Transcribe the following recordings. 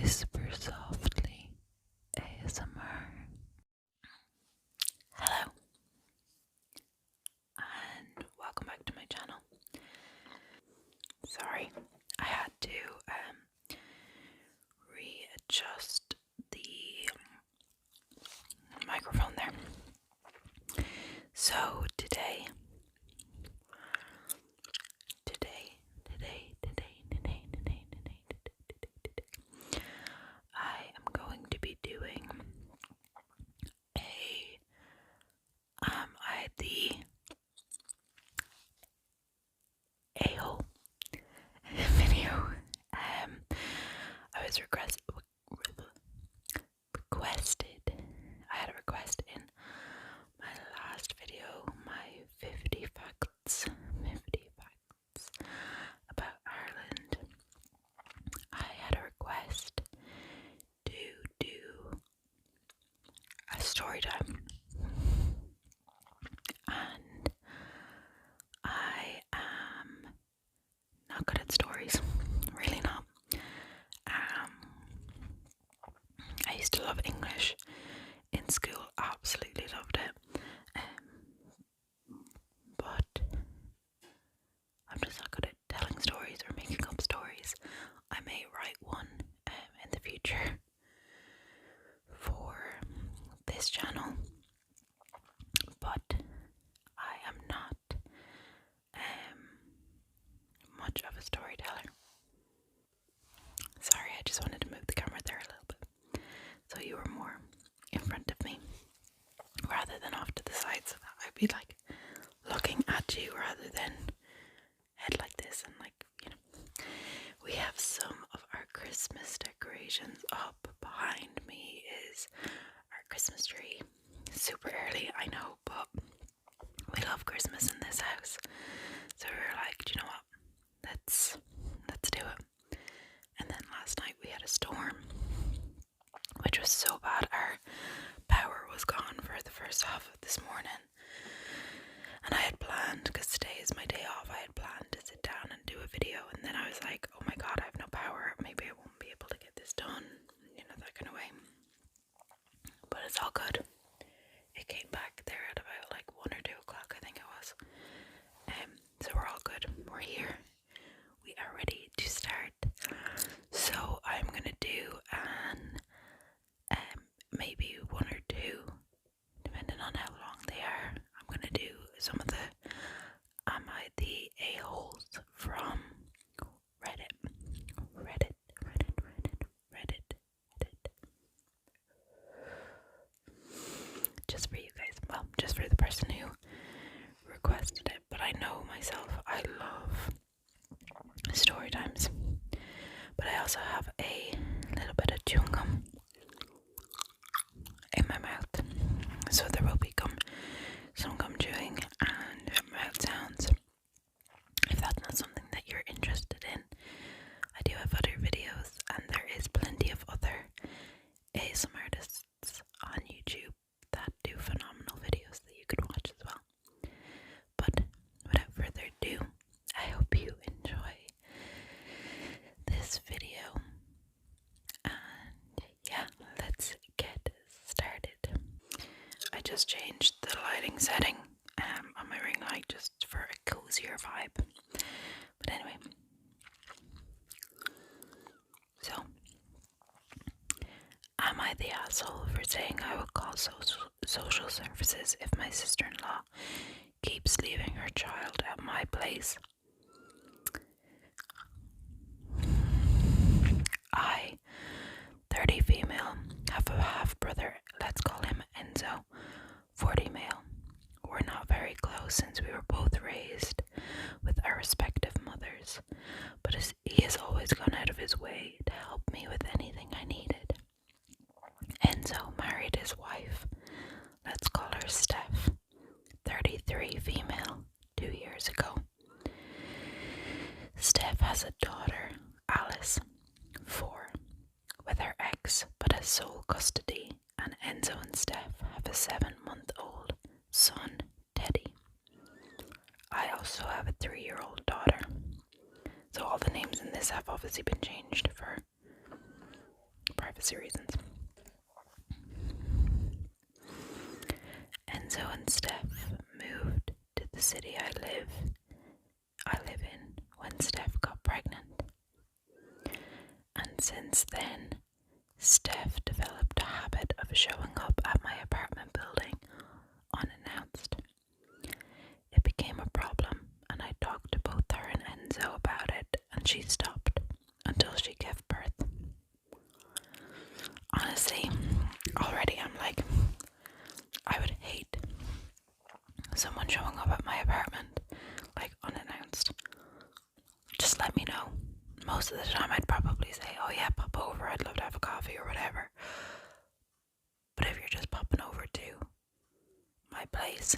Whisper softly ASMR. Hello, and welcome back to my channel. Sorry, I had to readjust the microphone there. So today, I am going to be doing I had the a-hole video. I was requested. I had a request in my last video, my 50 facts about Ireland. I had a request to do a story time, and I am not good at stories, really not. I used to love English in school, absolutely loved it, but I'm just not good at telling stories or making up stories. I may write one in the future for this channel, but I am not much of a storyteller. Sorry, I just wanted to move the camera there a little bit so you were more in front of me rather than off to the side, so that I'd be like looking at you rather than head like this. And like, you know, we have some of our Christmas decorations up. Behind me is our Christmas tree. Super early, I know, but we love Christmas in this house, so we were like, do you know what, let's do it. And then last night we had a storm, which was so bad our power was gone for the first half of this morning, and I had planned, because today is my day off, I had planned to sit down and do a video, and then I was like, oh my god, I have no power, maybe I won't be able to get this done, you know, that kind of way. But it's all good. It came back there at about like 1 or 2 o'clock, I think it was. So we're all good. We're here. We are ready to start. So I'm gonna do maybe 1 or 2, depending on how long they are. I'm gonna do some of the Am I the A-holes from Reddit. Just for you guys. Well, just for the person who requested it. But I know myself, I love story times. But I also have a little bit of chewing gum in my mouth. So there will be some gum chewing and mouth sounds. If that's not something that you're interested in, I do have other videos, and there is plenty of other ASMR artists on YouTube that do phenomenal videos that you could watch as well. But without further ado, I hope you enjoy this video, and yeah, let's get started. I just changed the lighting setting on my ring light just for a cozier vibe. But anyway, so am I the asshole for saying I will call social services if my sister-in-law keeps leaving her child at my place? I, 30 female, have a half-brother, let's call him Enzo, 40 male. We're not very close since we were both raised with our respective mothers, but he has always gone out of his way to help me with anything I needed. Enzo married his wife, let's call her Steph, 33 female, 2 years ago. Steph has a daughter, Alice, 4, with her ex, but has sole custody, and Enzo and Steph have a 7-month-old son, Teddy. I also have a 3-year-old daughter. So all the names in this have obviously been changed for lots of reasons. Enzo and Steph moved to the city I live in when Steph got pregnant. And since then, Steph developed a habit of showing up at my apartment building unannounced. It became a problem, and I talked to both her and Enzo about it, and she stopped until she gave birth. Honestly, already I'm like, I would hate someone showing up at my apartment, like unannounced. Just let me know. Most of the time I'd probably say, oh yeah, pop over, I'd love to have a coffee or whatever. But if you're just popping over to my place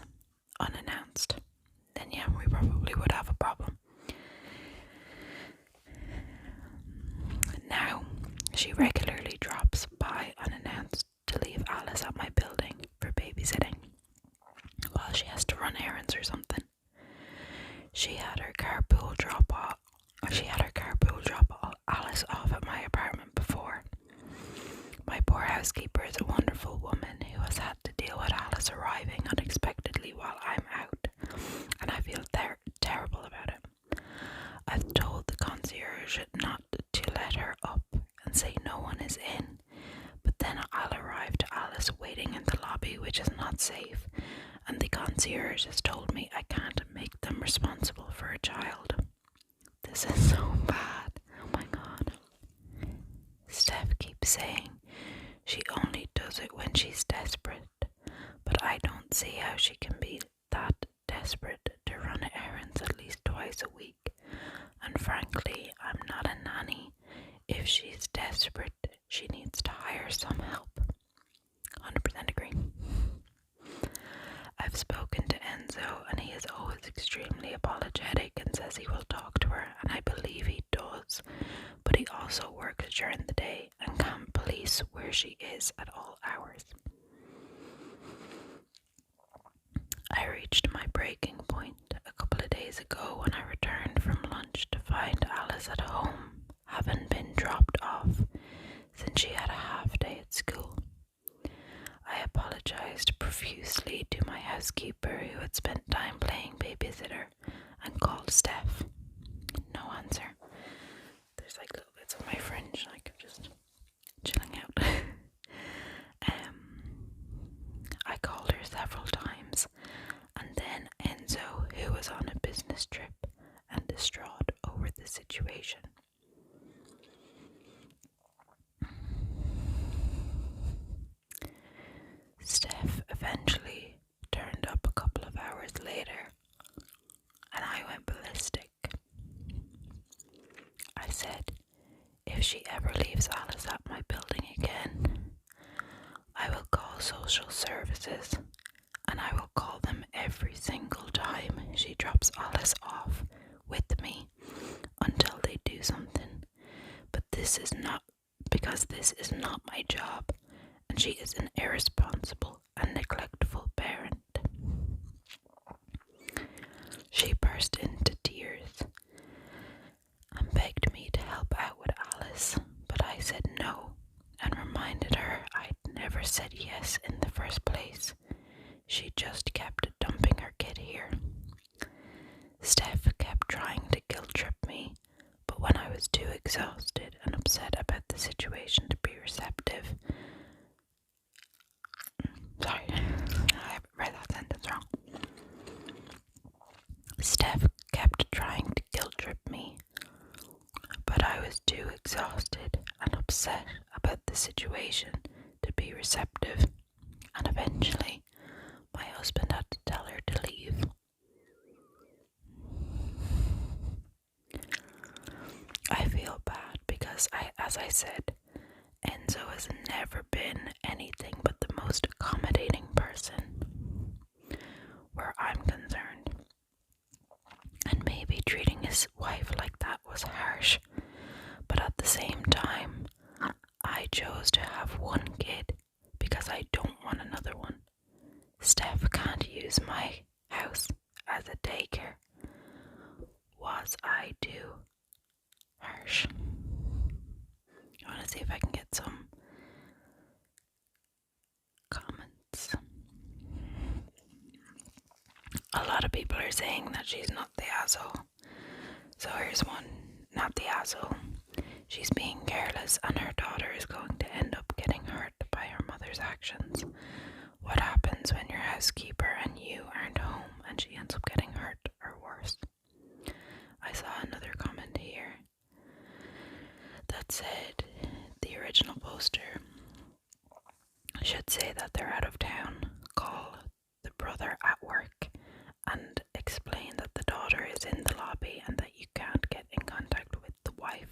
unannounced, then yeah, we probably would have a problem. Now, she regularly drops by unannounced to leave Alice at my building for babysitting while she has to run errands or something. She had her carpool drop Alice off at my apartment before. My poor housekeeper is a wonderful woman who has had to deal with Alice arriving unexpectedly while I'm out, and I feel terrible about it. I've told the concierge not to let her up and say no one is in, but then I'll arrive to Alice waiting in the lobby, which is not safe, and the concierge has told me I can't make them responsible for a child. This is so bad. Oh my god. Steph keeps saying she only does it when she's desperate, but I don't see how she can be that desperate to run errands at least twice a week. And frankly, I'm not a nanny. If she's desperate, she needs to hire some help. 100% agree. I've spoken to Enzo, and he is always extremely apologetic and says he will talk to her, and I believe he does, but he also works during the day and can't police where she is at all hours. I reached my breaking point a couple of days ago when I returned from lunch to find Alice at home, having been dropped off since she had a half day at school. I apologized profusely to my housekeeper who had spent time playing babysitter and called Steph. No answer. There's like little bits of my fringe, like just chilling out. I called her several times, and then Enzo, who was on a business trip and distraught over the situation. Steph eventually turned up a couple of hours later, and I went ballistic. I said, if she ever leaves Alice at my building again, I will call social services, and I will call them every single time she drops Alice off with me until they do something. But this is not my job, and she is an irresponsible and neglectful parent. She burst into tears and begged me to help out with Alice, but I said no and reminded her I'd never said yes in the first place. She just kept dumping her kid here. Steph kept trying to guilt trip me, but when I was too exhausted and upset about the situation to be receptive, sorry, I read that sentence wrong. Steph kept trying to guilt trip me, but I was too exhausted and upset about the situation to be receptive, and eventually my husband had to tell her to leave. I feel bad because as I said, Enzo has never been anything but the most accommodating person where I'm concerned. And maybe treating his wife like that was harsh, but at the same time, I chose to have one kid because I don't want another one. Steph can't use my house as a daycare. Was I too harsh? I want to see if I can get some they're saying that she's not the asshole. So here's one. Not the asshole. She's being careless and her daughter is going to end up getting hurt by her mother's actions. What happens when your housekeeper and you aren't home and she ends up getting hurt or worse? I saw another comment here that said the original poster should say that they're out of town, call the brother at work and explain that the daughter is in the lobby and that you can't get in contact with the wife.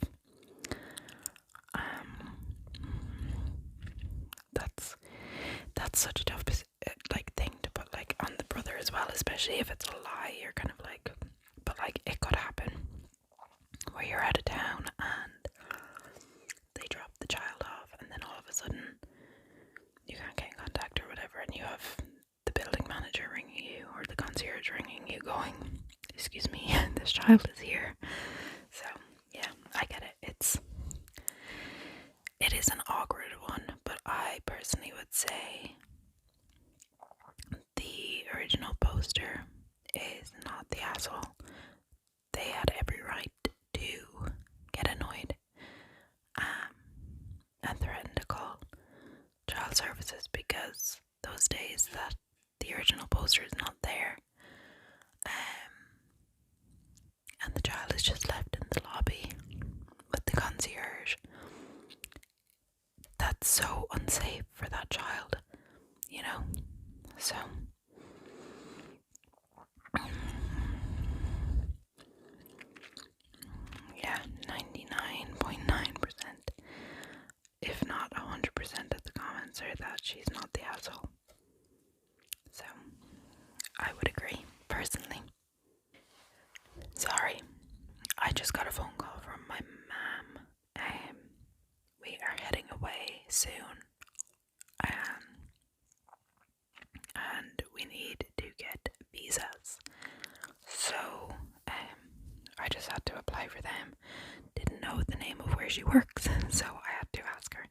That's such a tough thing to put on the brother as well, especially if it's a lie. You're kind of like, but it could happen where you're out of town and they drop the child off and then all of a sudden you can't get in contact or whatever, and you have the building manager ringing you or the concierge ringing you going, excuse me, this child is here. So yeah, I get it. It is an awkward one, but I personally would say the original poster is not the asshole. They had every right to get annoyed and threaten to call child services, because those days that the original poster is not there, and the child is just left in the lobby with the concierge. That's so unsafe for that child, you know? So yeah, 99.9%, if not 100% of the comments are that she's not the asshole. So I would agree, personally. Sorry, I just got a phone call from my mom. We are heading away soon. And we need to get visas. So I just had to apply for them. Didn't know the name of where she works, so I had to ask her.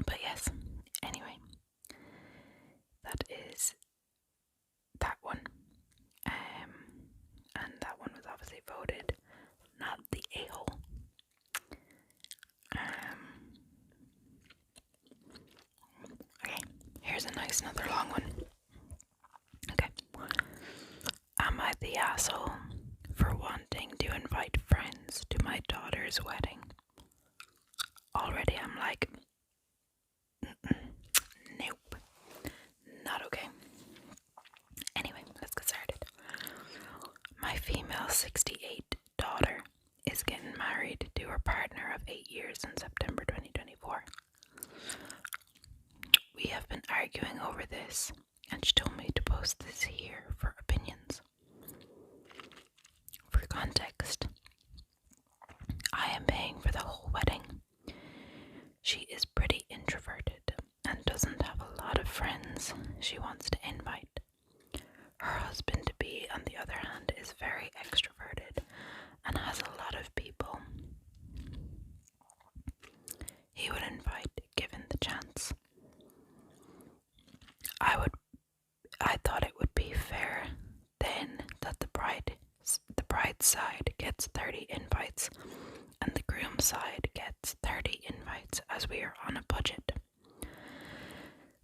But yes, anyway, that is that one. And that one was obviously voted not the a-hole. Okay, here's a nice another long one. Okay. Am I the asshole for wanting to invite friends to my daughter's wedding? Already I'm like, nope, not okay. Anyway, let's get started. My female 68 daughter is getting married to her partner of 8 years in September 2024. We have been arguing over this, and she told me to post this here for opinions. For context, I am paying for the whole wedding. She is pretty introverted and doesn't have a lot of friends she wants to invite. Her husband-to-be, on the other hand, is very extroverted and has a lot of people he would invite given the chance. I thought it would be fair then that the bride's side gets 30 invites and the groom's side gets 30 invites, as we are on a budget.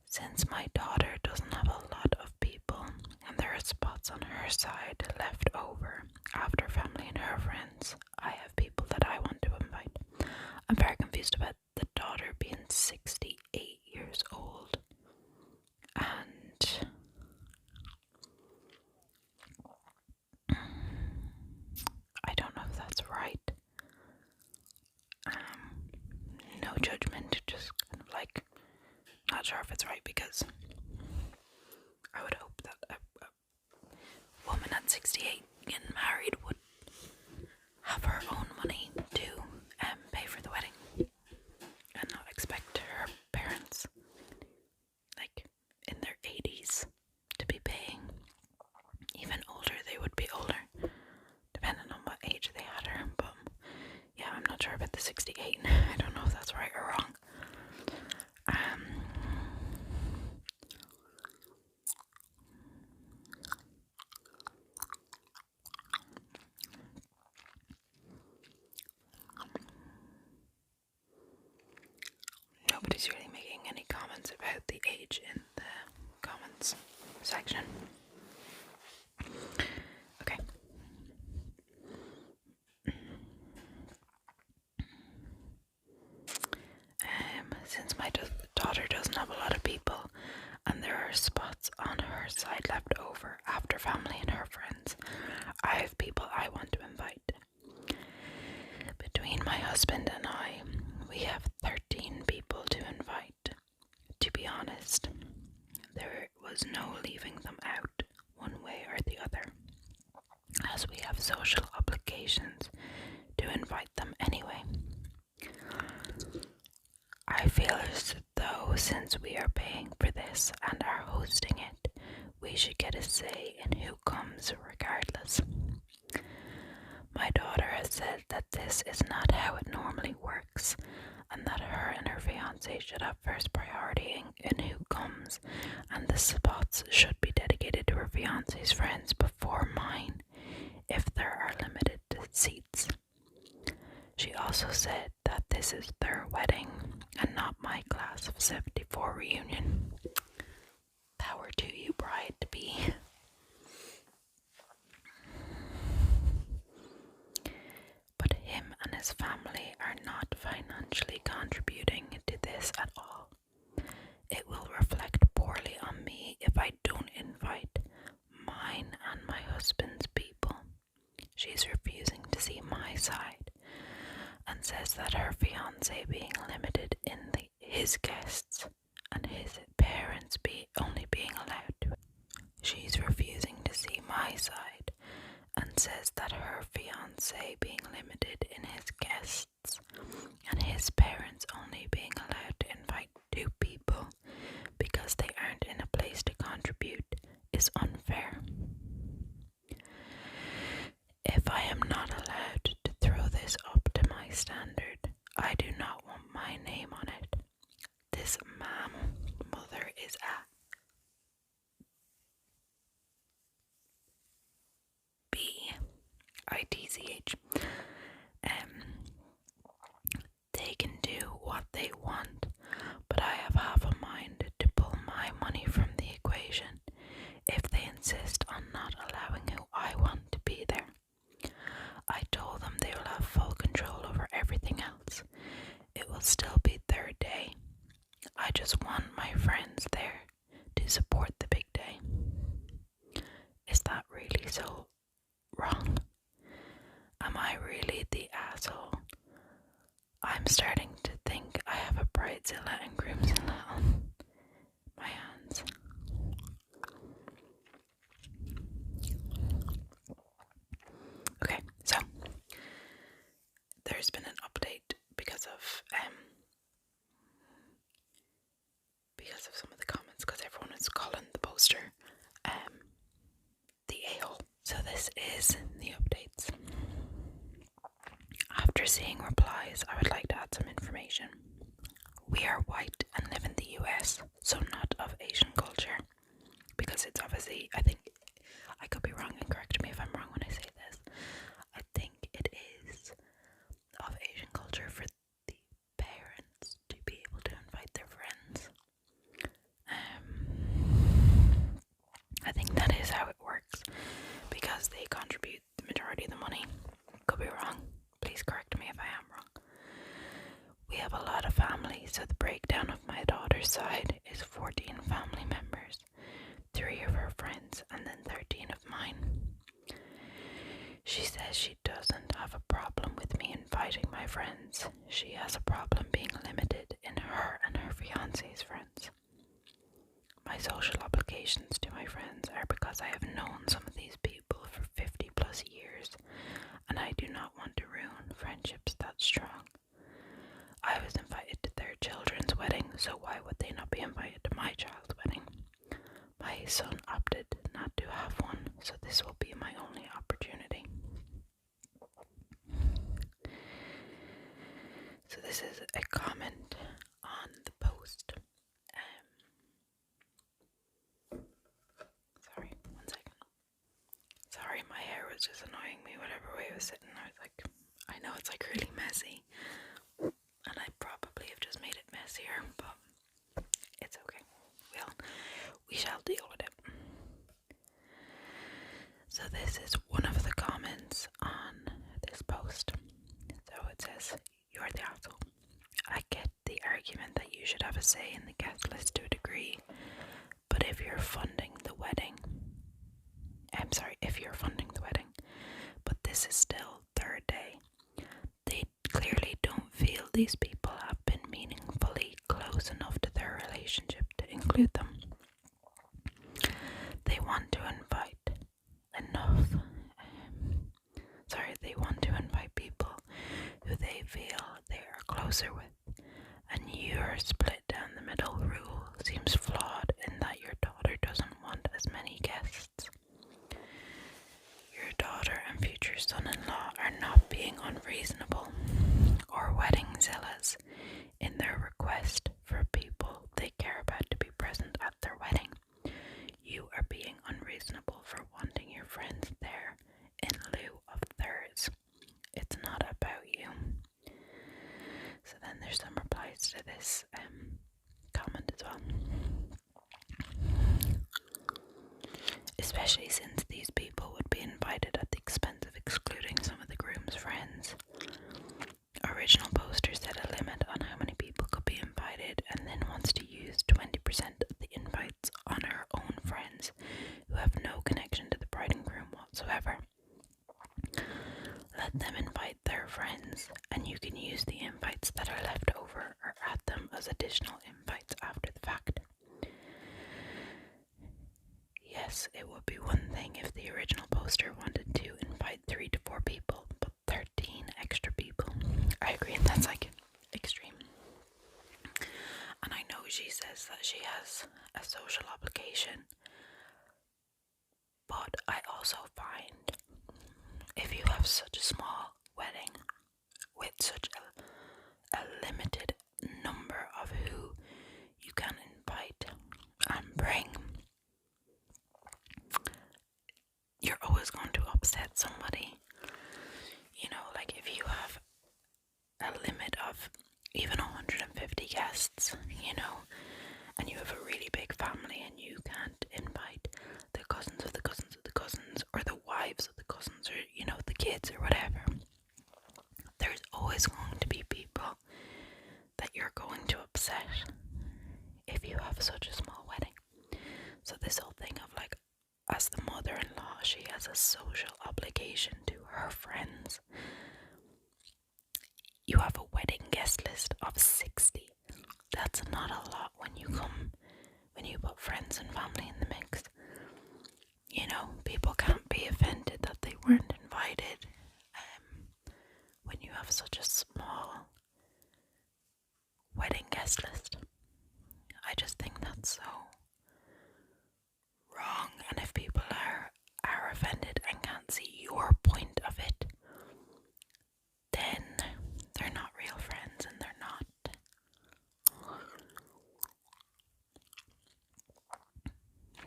Since my daughter doesn't have a lot of people and there are spots on her side left over after family and her friends, I have people that I want to invite. I'm very confused about the daughter being 68 years old, and I don't know if that's right. No judgment, just kind of not sure if it's right, because I would hope that a woman at 68 getting married would have her own money to pay for the wedding and not expect her parents, in their 80s, to be paying. Even older, they would be older, depending on what age they had her. But yeah, I'm not sure about the 68. I don't know if that's right or wrong. comments about the age in the comments section. Okay. Since my daughter doesn't have a lot of people and there are spots on her side left over after family and her friends, I have people I want to invite. Between my husband and I, we have 13 people to invite. To be honest, there was no leaving them out one way or the other, as we have social obligations to invite them anyway. I feel as though since we are paying for this and are hosting it, we should get a say in who comes regardless. My daughter has said that this is not how it normally works, and that her and her fiance should have first priority in who comes, and the spots should be dedicated to her fiance's friends before mine, if there are limited seats. She also said that this is their wedding and not my class of 74 reunion. Power to you, bride-to-be. But him and his family are not financially contributing to this at all. It will reflect poorly on me if I don't invite mine and my husband's people. She's refusing to see my side and says that her fiancé being limited in his guests and his parents only being allowed to. She's refusing to see my side and says that her fiancé being limited in his guests and his parents only being allowed to invite 2 people because they aren't in a place to contribute is unfair. If I am not allowed to throw this up to my standard, I do not want my name on it. This mother is a bitch. They can do what they want, but I have half a mind to pull my money from the equation if they insist on not allowing who I want to be there. I told them they will have full control over everything else. It will still be their day. I just want my friends there to support the big day. Is that really so wrong? Am I really the asshole? I'm starting to think I have a bridezilla and groomzilla on my hands. Okay, so there's been an update because of some of the comments, because everyone is calling the poster the a-hole. So this is the updates. After seeing replies, I would like to add some information. We are white and live in the US, so not of Asian culture, because it's obviously, I think, I could be wrong and correct me if I'm wrong when I say this, I think it is of Asian culture for the parents to be able to invite their friends. I think that is how it works, because they contribute the majority of the money. Could be wrong. Please correct me if I am wrong. We have a lot of family, so the breakdown of my daughter's side is 14 family members, 3 of her friends, and then 13 of mine. She says she doesn't have a problem with me inviting my friends. She has a problem being limited in her and her fiance's friends. My social obligations to my friends are because I have known some of these people for 50 plus years, and I do not want to ruin friendships that strong. I was invited to their children's wedding, so why would they not be invited to my child's wedding? My son opted not to have one, so this will be my only opportunity. So this is a comment on the post. Sorry, one second. Sorry, my hair was just annoying me whatever way it was sitting. I was like, I know it's like really messy, and I probably have just made it messier, but we shall deal with it. So this is one of the comments on this post. So it says, "You're the asshole. I get the argument that you should have a say in the guest list to a degree, but if you're funding the wedding, but this is still third day. They clearly don't feel these people have been meaningfully close enough to their relationship to include them. They want to invite people who they feel they are closer with, and your split down the middle rule seems flawed in that your daughter doesn't want as many guests. Your daughter and future son-in-law are not being unreasonable or wedding zealous in their request for people they care about to be present at their wedding. You are being unreasonable for wanting your friends there in lieu of theirs. It's not about you." So then there's some replies to this comment as well. "Especially since these people would be invited at the expense of excluding some of the groom's friends. Original poster set a limit on how many people could be invited and then wants to use 20% of the invites on her own friends who have no connection to the bride and groom whatsoever. Let them invite their friends, and you can use the invites that are left over or add them as additional invites after the fact. Yes, it would be one thing if the original poster wanted to invite 3 to 4 people, but 13 extra people. I agree, that's like extreme. And I know she says that she has a social obligation, but I also find if you have such a small wedding with such a limited number of who you can invite and bring, you're always going to upset somebody. You know, like if you have a limit of even 150 guests, you know, and you have a really big family and you can't invite the cousins of the cousins of the cousins or the wives of the cousins or, you know, the kids or whatever, there's always going to be people that you're going to upset if you have such a small wedding. So this whole thing of like, as the mother-in-law, she has a social obligation to her friends. You have a wedding guest list of 60. That's not a lot when you put friends and family in the mix. You know, people can't be offended that they weren't invited when you have such a small wedding guest list. I just think that's so wrong, and if people are offended and can't see your point of it, then they're not real friends and they're not.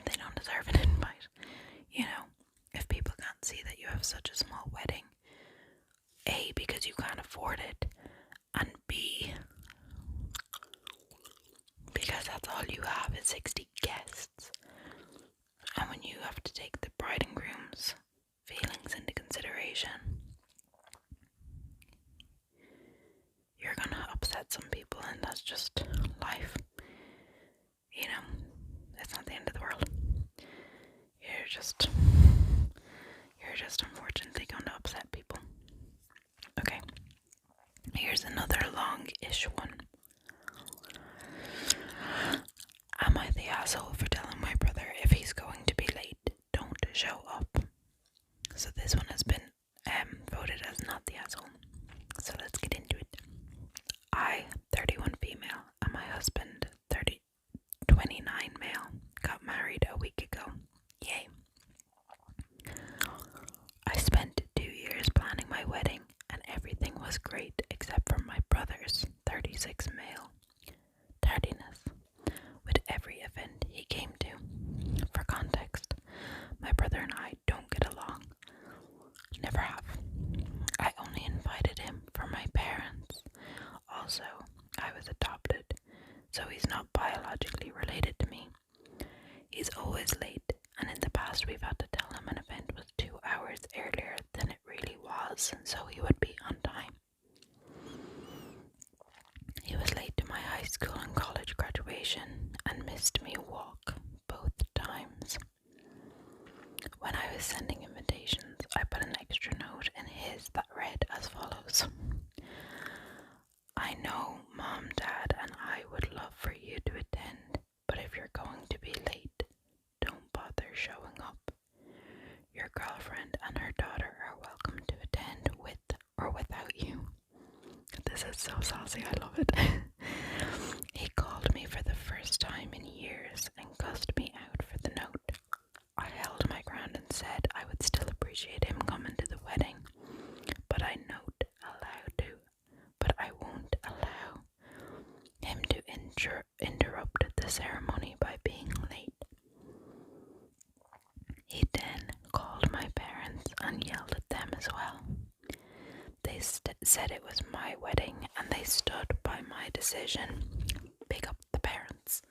They don't deserve an invite. You know, if people can't see that you have such a small wedding, A, because you can't afford it, and B, because that's all you have is 60 guests. And when you have to take the bride and groom's feelings into consideration, you're gonna upset some people, and that's just life. You know, it's not the end of the world. You're just unfortunately going to upset people. Okay, here's another long-ish one. Am I the asshole for telling my brother if he's going to be late, don't show up? So this one has been voted as not the asshole. So let's get into it. I, 31 female, and my husband, 29 male, got married a week ago. Yay. I spent 2 years planning my wedding, and everything was great except for my brother's, 36 male, tardiness with every event he came to. For context, my brother and I don't get along. Never have. I only invited him for my parents. Also, I was adopted, so he's not biologically related to me. He's is late, and in the past we've had to tell him an event was 2 hours earlier than it really was, so he would be on time. He was late to my high school and college graduation and missed me a walk both times. When I was sending invitations, I put an extra note in his that read as follows: I know Mom, Dad, and I would love for you to attend, but if you're going to be late, don't bother showing up. Your girlfriend and her daughter are welcome to attend with or without you. This is so saucy, I love it. He called me for the first time in years and cussed me out for the note. I held my ground and said I would still appreciate him coming to the wedding, but I won't allow him to interrupt the ceremony by being late. He then called my parents and yelled at them as well. They said it was my wedding and they stood by my decision. Big up the parents,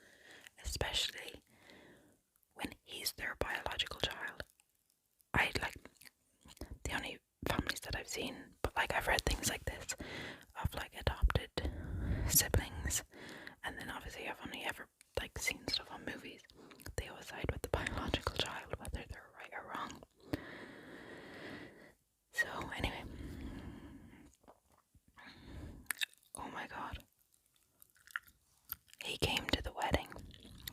especially when he's their biological child. I like the only families that I've seen, but like I've read things like this of like adopted siblings, and then obviously I've only ever like seen stuff on movies. They always side with the biological child, whether they're right or wrong. So anyway, oh my god, he came to the wedding,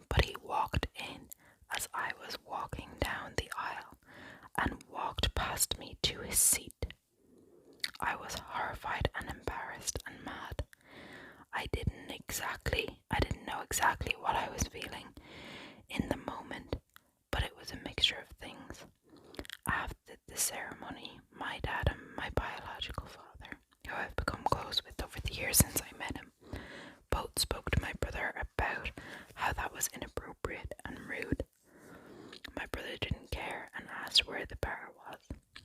but he walked in as I was walking down the aisle and walked past me to his seat. I was horrified and embarrassed and mad. I didn't know exactly what I was feeling in the moment, but it was a mixture of things. After the ceremony, my dad and my biological father, who I've become close with over the years since I met him, both spoke to my brother about how that was inappropriate and rude. My brother didn't care and asked where the bar was.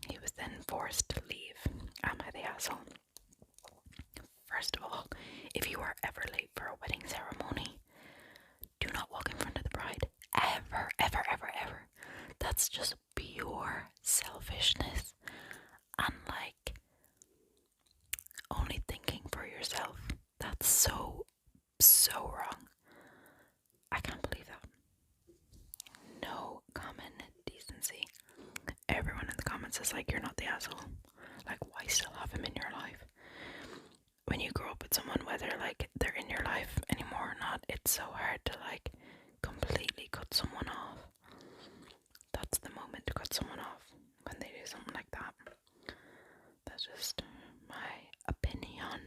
He was then forced to leave. Am I the asshole? First of all, if you are ever late for a wedding ceremony, do not walk in front of the bride. Ever, ever, ever, ever. That's just pure selfishness and like only thinking for yourself. That's so wrong. I can't believe that. No common decency. Everyone in the comments is like, you're not the asshole. Like, why still have him in your life? When you grow up with someone, whether like they're in your life anymore or not, it's so hard to like completely cut someone off. That's the moment to cut someone off, when they do something like that. That's just my opinion.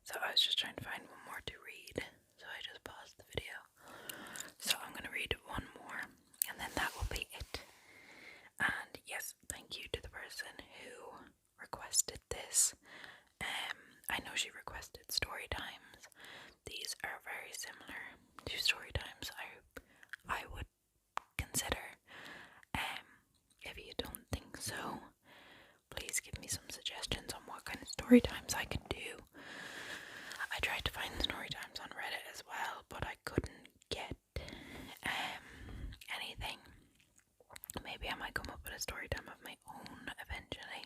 So I was just trying to find one more to read, so I just paused the video. So I'm going to read one more, and then that will be it. And yes, thank you to the person who requested this. I know she requested story times. These are very similar to story times I would consider. If you don't think so, please give me some suggestions on what kind of story times I could do. I tried to find story times on Reddit as well, but I couldn't get anything. Maybe I might come up with a story time of my own eventually.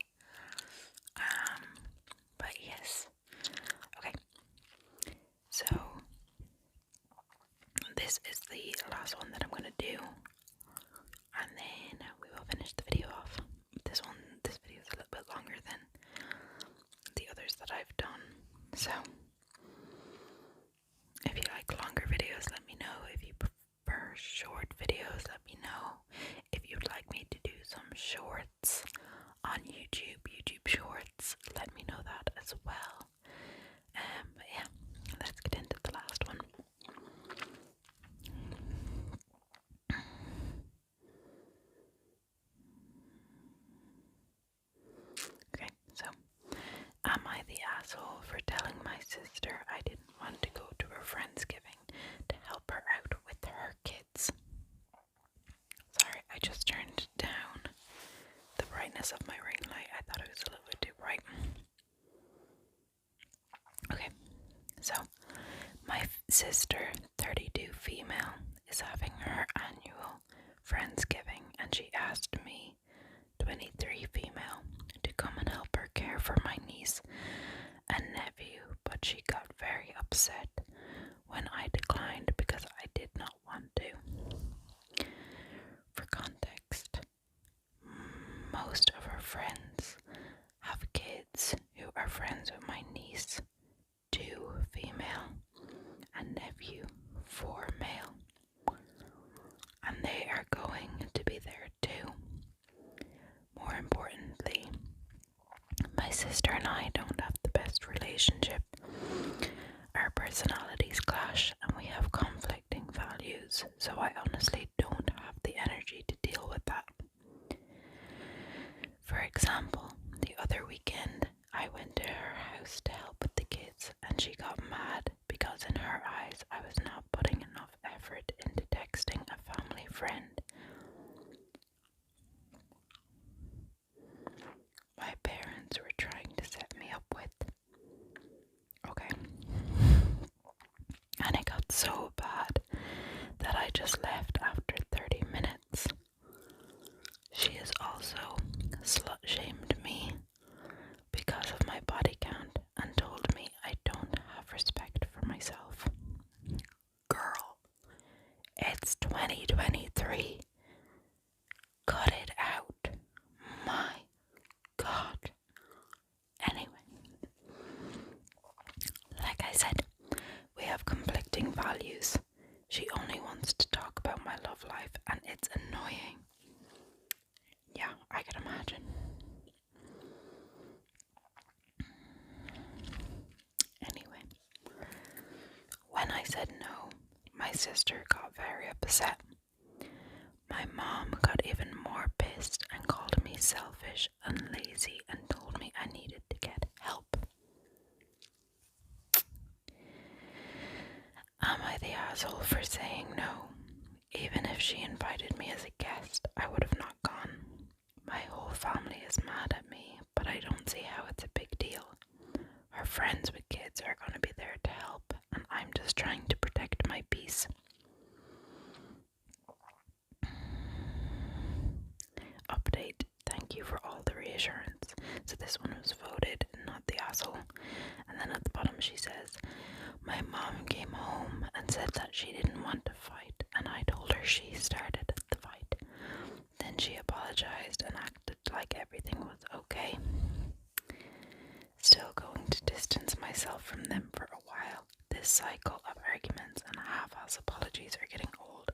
But yes. Okay. So this is the last one that I'm gonna do, and then we will finish the video off. This video is a little bit longer than the others that I've done. So if you like longer videos, let me know. If you prefer short videos, let me know. If you'd like me to do some shorts on YouTube Shorts, let me know that as well. But yeah, let's get into the last one. Okay, so am I the asshole for telling my sister I didn't want to go to her Friendsgiving to help her out with her kids? Sorry, I just turned down the brightness of my ring light. I thought it was a little bit too bright. Okay, so my sister, 32 female, is having her annual Friendsgiving, and she asked me, 23 female, to come and help her care for my niece and nephew, but she got very upset when I declined because I did not want to. For context, most of her friends have kids who are friends with my niece, 2 female, and nephew, 4 male, and they are going to be there too. More importantly, my sister and I don't have the best relationship. Our personalities clash and we have conflicting values, so I honestly don't have the energy to deal with that. For example, the other weekend, I went to her house to help with the kids, and she got mad because in her eyes I was not putting enough effort into texting a family friend. My parents were trying to set me up with. Okay. And it got so bad that I just left after 30 minutes. She has also slut-shamed me because of my body count and told me I don't have respect for myself. Girl, it's 2023. Cut it out. My God. Anyway, like I said, we have conflicting values. She only wants to talk about my love life, and it's annoying. Yeah, I can imagine. Anyway, when I said no, my sister got very upset. My mom got even more pissed and called me selfish and lazy and told me I needed to get help. Am I the asshole for saying no? Even if she invited me as a guest, I would have not gone. My whole family is mad at me, but I don't see how it's a big deal. Her friends with kids are going to be there to help, and I'm just trying to protect my peace. Update. Thank you for all the reassurance. So this one was voted not the asshole. And then at the bottom she says, my mom came home and said that she didn't want to fight, and I told her she started the fight. Then she apologized and acted like everything was okay. Still going to distance myself from them for a while. This cycle of arguments and half-ass apologies are getting old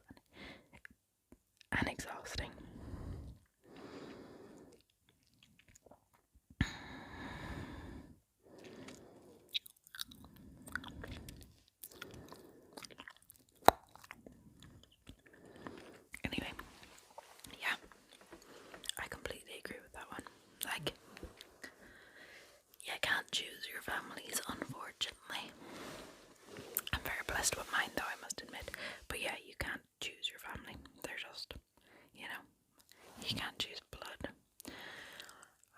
and exhausting. Anyway, yeah, I completely agree with that one. Like, you can't choose your families, unfortunately. I'm very blessed with mine, though, I must admit. But yeah, you can't choose your family. They're just, you can't choose blood,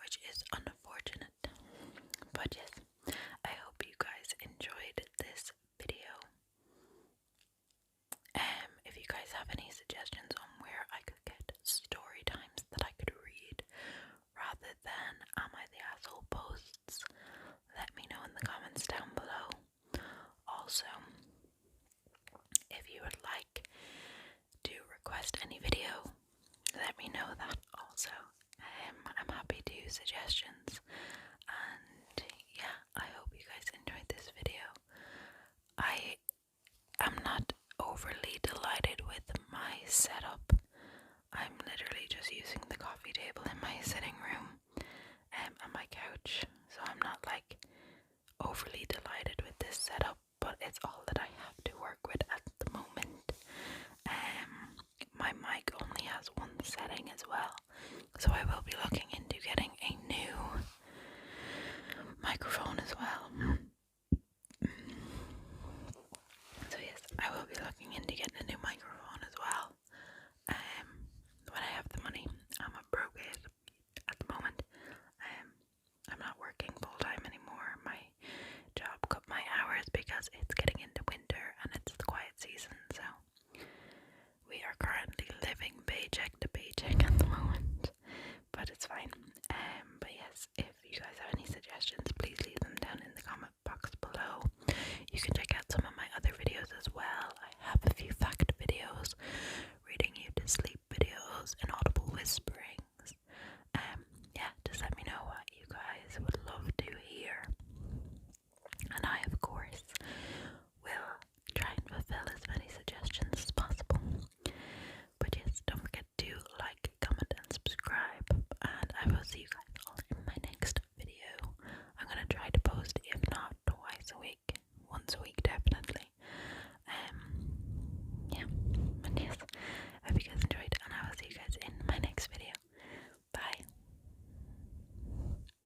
which is unfortunate. But yes, I hope you guys enjoyed this video. If you guys have any suggestions on where I could get story times that I could read rather than Am I the Asshole posts, let me know in the comments down below. Also, if you would like to request any video, let me know that also. I'm happy to use suggestions. And yeah, I hope you guys enjoyed this video. I am not overly delighted with my setup. I'm literally just using the coffee table in my sitting room and my couch, so I'm not like overly delighted with this setup, but it's all that I have to work with at the moment. My mic only has one setting as well, so I will be looking into getting a new microphone as well.